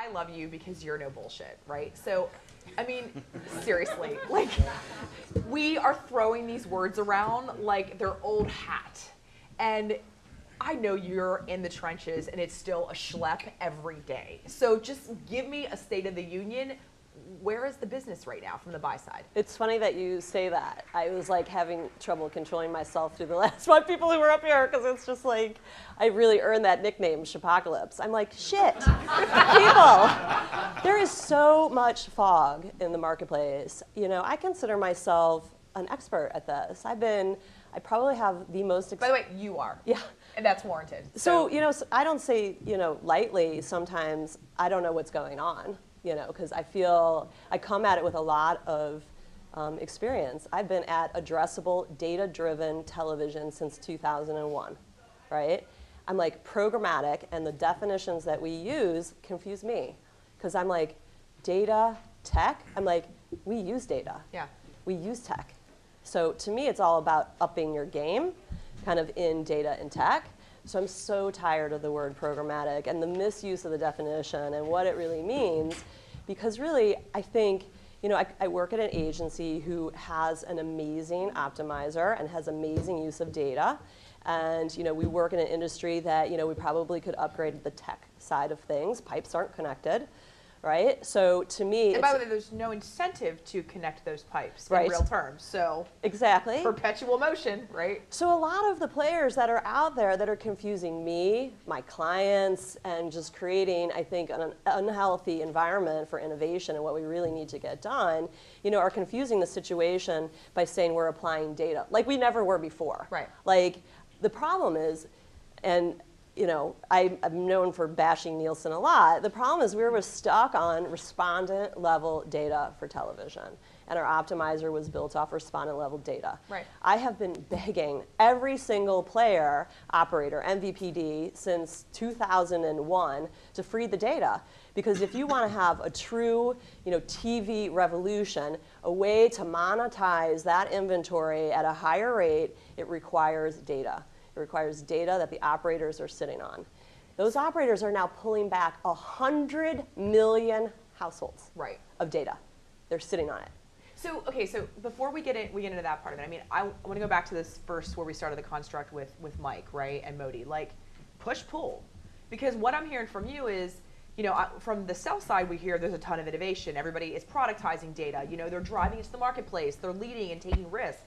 I love you because you're no bullshit, right? So, I mean, seriously, like, we are throwing these words around like they're old hat. And I know you're in the trenches and it's still a schlep every day. So just give me a State of the Union. Where is the business right now from the buy side? It's funny that you say that. I was like having trouble controlling myself through the last 5 people who were up here because it's just like, I really earned that nickname, Scheppach. I'm like, shit, people. There is so much fog in the marketplace. You know, I consider myself an expert at this. I probably have the most. By the way, you are. Yeah. And that's warranted. So, you know, I don't say, you know, lightly sometimes I don't know what's going on, you know, because I feel I come at it with a lot of experience. I've been at addressable, data-driven television since 2001, right? I'm like programmatic, and the definitions that we use confuse me because I'm like, data, tech? I'm like, we use data. Yeah. We use tech. So to me, it's all about upping your game, kind of in data and tech. So I'm so tired of the word programmatic and the misuse of the definition and what it really means, because really, I think, you know, I work at an agency who has an amazing optimizer and has amazing use of data. And, you know, we work in an industry that, you know, we probably could upgrade the tech side of things. Pipes aren't connected. Right? So to me, and by the way, there's no incentive to connect those pipes right. in real terms. So exactly. Perpetual motion, right? So a lot of the players that are out there that are confusing me, my clients, and just creating, I think, an unhealthy environment for innovation and what we really need to get done, you know, are confusing the situation by saying we're applying data like we never were before. Right. Like the problem is, and you know, I'm known for bashing Nielsen a lot. The problem is we were stuck on respondent level data for television. And our optimizer was built off respondent level data. Right. I have been begging every single player, operator, MVPD since 2001 to free the data. Because if you want to have a true, you know, TV revolution, a way to monetize that inventory at a higher rate, it requires data. It requires data that the operators are sitting on. Those operators are now pulling back 100 million households right. of data. They're sitting on it. So, okay, so before we get into that part of it, I mean, I want to go back to this first where we started the construct with Mike, right, and Modi, like push-pull. Because what I'm hearing from you is, you know, from the sell side, we hear there's a ton of innovation. Everybody is productizing data. You know, they're driving into the marketplace. They're leading and taking risks.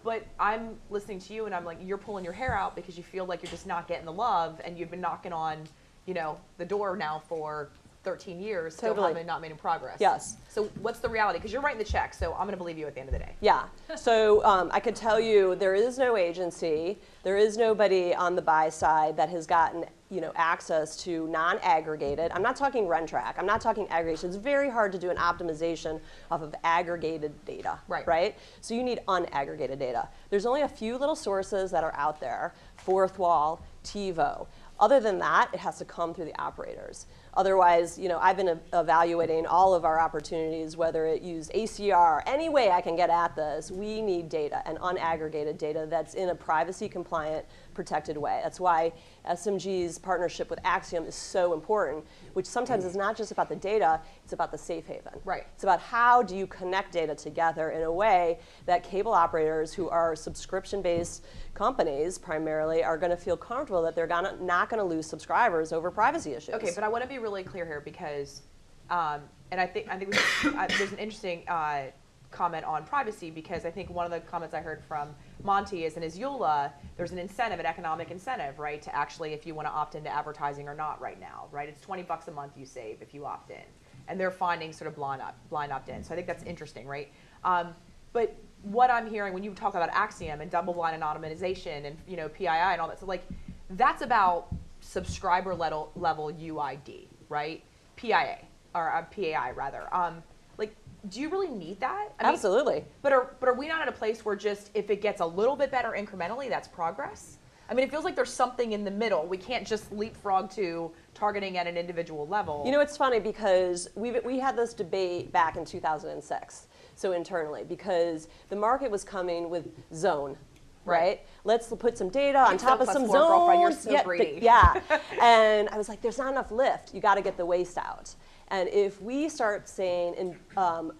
But I'm listening to you and I'm like, you're pulling your hair out because you feel like you're just not getting the love, and you've been knocking on, you know, the door now for 13 years, totally. still haven't not made progress. Yes. So what's the reality? Because you're writing the check, so I'm going to believe you at the end of the day. Yeah. So I could tell you there is no agency, there is nobody on the buy side that has gotten, you know, access to non-aggregated. I'm not talking Rentrack. I'm not talking aggregation. It's very hard to do an optimization off of aggregated data. Right. Right? So you need unaggregated data. There's only a few little sources that are out there: Fourth Wall, TiVo. Other than that, it has to come through the operators. Otherwise, you know, I've been evaluating all of our opportunities, whether it use ACR, any way I can get at this. We need data, and unaggregated data that's in a privacy-compliant, protected way. That's why SMG's partnership with Axiom is so important, which sometimes is not just about the data, it's about the safe haven. Right. It's about how do you connect data together in a way that cable operators, who are subscription-based companies primarily, are going to feel comfortable that they're not going to lose subscribers over privacy issues. Okay, but I want to be really clear here because, and I think there's an interesting comment on privacy, because I think one of the comments I heard from Monty is in his EULA, there's an incentive, an economic incentive, right, to actually, if you want to opt into advertising or not right now, right? It's $20 a month you save if you opt in. And they're finding sort of blind opt-in. So I think that's interesting, right? But what I'm hearing when you talk about Axiom and double-blind anonymization and, you know, PII and all that, so like that's about subscriber level UID, right? PIA, or PAI rather. Like, do you really need that? I mean, absolutely. But are we not at a place where just if it gets a little bit better incrementally, that's progress? I mean, it feels like there's something in the middle. We can't just leapfrog to targeting at an individual level. You know, it's funny because we had this debate back in 2006, so internally, because the market was coming with zone, right? Let's put some data on top of some +4, girlfriend, you're zones. so greedy. Yeah. And I was like, there's not enough lift. You got to get the waste out. And if we start saying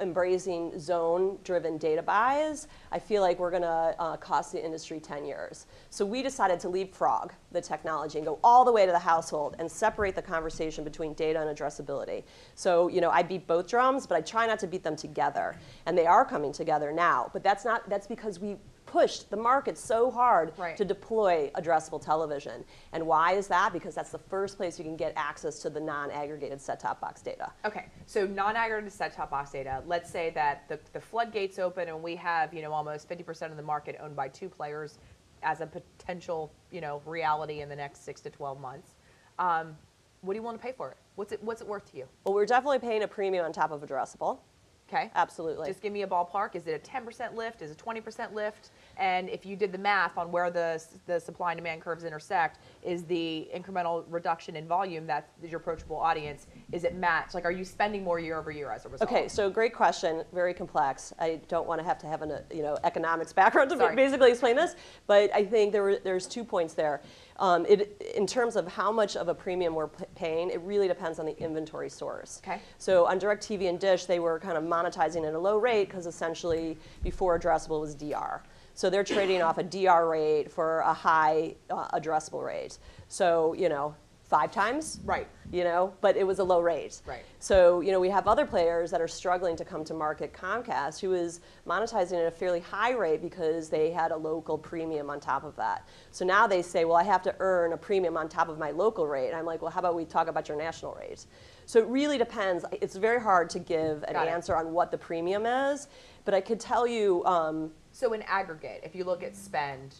embracing zone-driven data buys, I feel like we're going to cost the industry 10 years. So we decided to leapfrog the technology and go all the way to the household and separate the conversation between data and addressability. So I beat both drums, but I try not to beat them together. And they are coming together now. But that's because we pushed the market so hard to deploy addressable television. And why is that? Because that's the first place you can get access to the non-aggregated set-top box data. Okay, so non-aggregated set-top box data, let's say that the floodgates open and we have almost 50% of the market owned by 2 players as a potential reality in the next 6 to 12 months. What do you want to pay for it? What's it worth to you? Well, we're definitely paying a premium on top of addressable. Okay. Absolutely. Just give me a ballpark. Is it a 10% lift? Is it 20% lift? And if you did the math on where the supply and demand curves intersect, is the incremental reduction in volume that is your approachable audience, is it matched? Like, are you spending more year over year as a result? Okay, so great question, very complex. I don't want to have an economics background to basically explain this, but I think there's 2 points there. In terms of how much of a premium we're paying, it really depends on the inventory source. Okay. So on DirecTV and Dish, they were kind of monetizing at a low rate because essentially before addressable was DR. So they're trading off a DR rate for a high addressable rate. So 5 times, right? But it was a low rate. Right. So we have other players that are struggling to come to market. Comcast, who is monetizing at a fairly high rate because they had a local premium on top of that. So now they say, well, I have to earn a premium on top of my local rate. And I'm like, well, how about we talk about your national rate? So it really depends. It's very hard to give an answer on what the premium is, but I could tell you. So in aggregate, if you look at spend,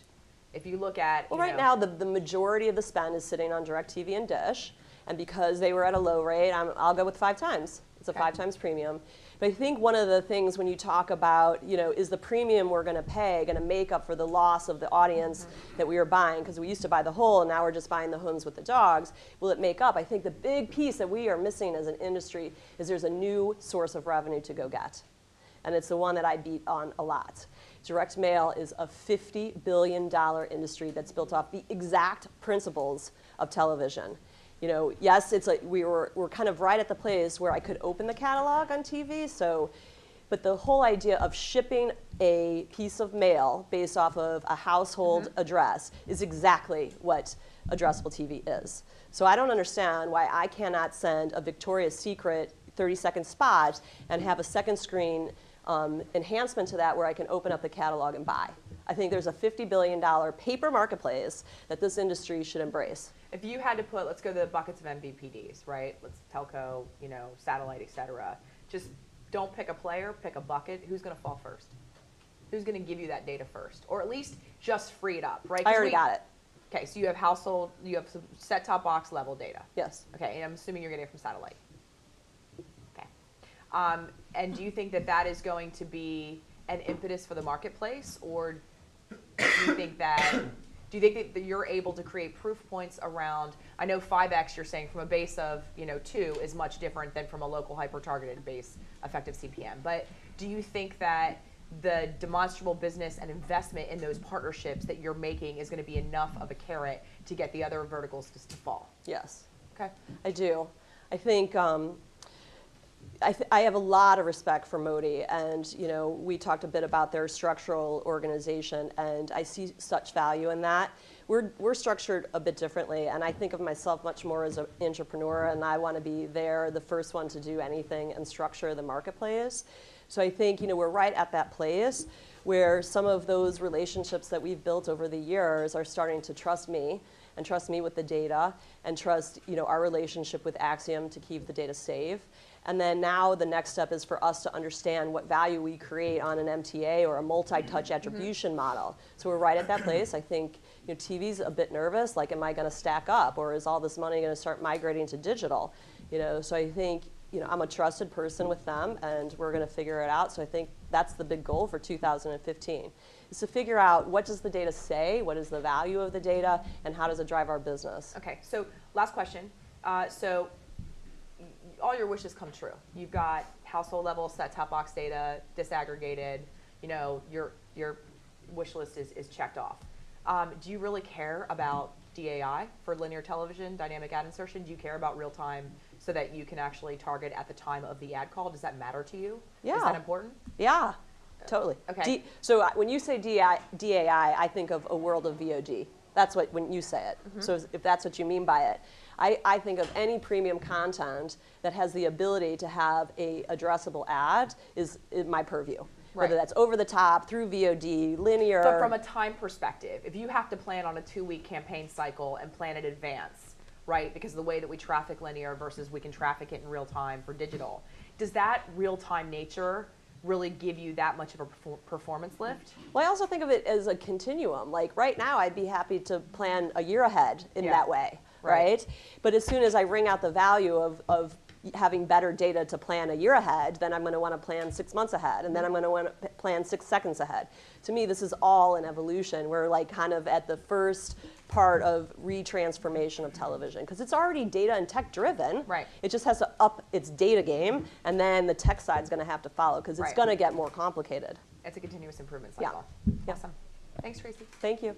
if you look at right now the majority of the spend is sitting on DirecTV and Dish, and because they were at a low rate, I'll go with 5 times. It's a 5 times premium. But I think one of the things when you talk about is the premium we're going to pay going to make up for the loss of the audience that we were buying, because we used to buy the whole and now we're just buying the homes with the dogs. Will it make up? I think the big piece that we are missing as an industry is there's a new source of revenue to go get, and it's the one that I beat on a lot. Direct mail is a $50 billion industry that's built off the exact principles of television. Yes, it's like we're kind of right at the place where I could open the catalog on TV. But the whole idea of shipping a piece of mail based off of a household address is exactly what addressable TV is. So I don't understand why I cannot send a Victoria's Secret 30-second spot and have a second screen enhancement to that where I can open up the catalog and buy. I think there's a $50 billion paper marketplace that this industry should embrace. If you had to put, let's go to the buckets of MVPDs, right? Let's telco, satellite, et cetera. Just don't pick a player, pick a bucket. Who's going to fall first? Who's going to give you that data first? Or at least just free it up, right? I already got it. Okay, so you have you have some set-top box level data. Yes. Okay, and I'm assuming you're getting it from satellite. Okay. And do you think that is going to be an impetus for the marketplace, or do you think that you're able to create proof points around? I know 5x you're saying from a base of 2 is much different than from a local hyper-targeted base effective CPM. But do you think that the demonstrable business and investment in those partnerships that you're making is going to be enough of a carrot to get the other verticals to fall? Yes. Okay. I do. I think I have a lot of respect for Modi, and we talked a bit about their structural organization, and I see such value in that. We're structured a bit differently, and I think of myself much more as an entrepreneur, and I want to be the first one to do anything and structure the marketplace. So I think we're right at that place where some of those relationships that we've built over the years are starting to trust me and trust me with the data and trust our relationship with Axiom to keep the data safe. And then now the next step is for us to understand what value we create on an MTA or a multi-touch attribution model. So we're right at that place. I think TV's a bit nervous, like am I going to stack up, or is all this money going to start migrating to digital? So I think I'm a trusted person with them, and we're going to figure it out. So I think that's the big goal for 2015, is to figure out what does the data say, what is the value of the data, and how does it drive our business. Okay, so last question. So all your wishes come true. You've got household level set-top box data disaggregated. You're wish list is checked off. Do you really care about DAI for linear television, dynamic ad insertion? Do you care about real time so that you can actually target at the time of the ad call? Does that matter to you? Yeah. Is that important? Yeah, totally. Okay. So when you say DAI, I think of a world of VOD. That's what, when you say it. So if that's what you mean by it. I think of any premium content that has the ability to have a addressable ad is my purview. Right. Whether that's over the top, through VOD, linear. But from a time perspective, if you have to plan on a 2-week campaign cycle and plan in advance, right, because of the way that we traffic linear versus we can traffic it in real time for digital, does that real time nature really give you that much of a performance lift? Well, I also think of it as a continuum. Like right now, I'd be happy to plan a year ahead in that way, right? But as soon as I wring out the value of having better data to plan a year ahead, then I'm going to want to plan 6 months ahead, and then I'm going to want to plan 6 seconds ahead. To me, this is all an evolution. We're like kind of at the first part of retransformation of television, because it's already data and tech driven. Right. It just has to up its data game, and then the tech side's going to have to follow, because it's going to get more complicated. It's a continuous improvement cycle. Yeah. Awesome. Thanks, Tracy. Thank you.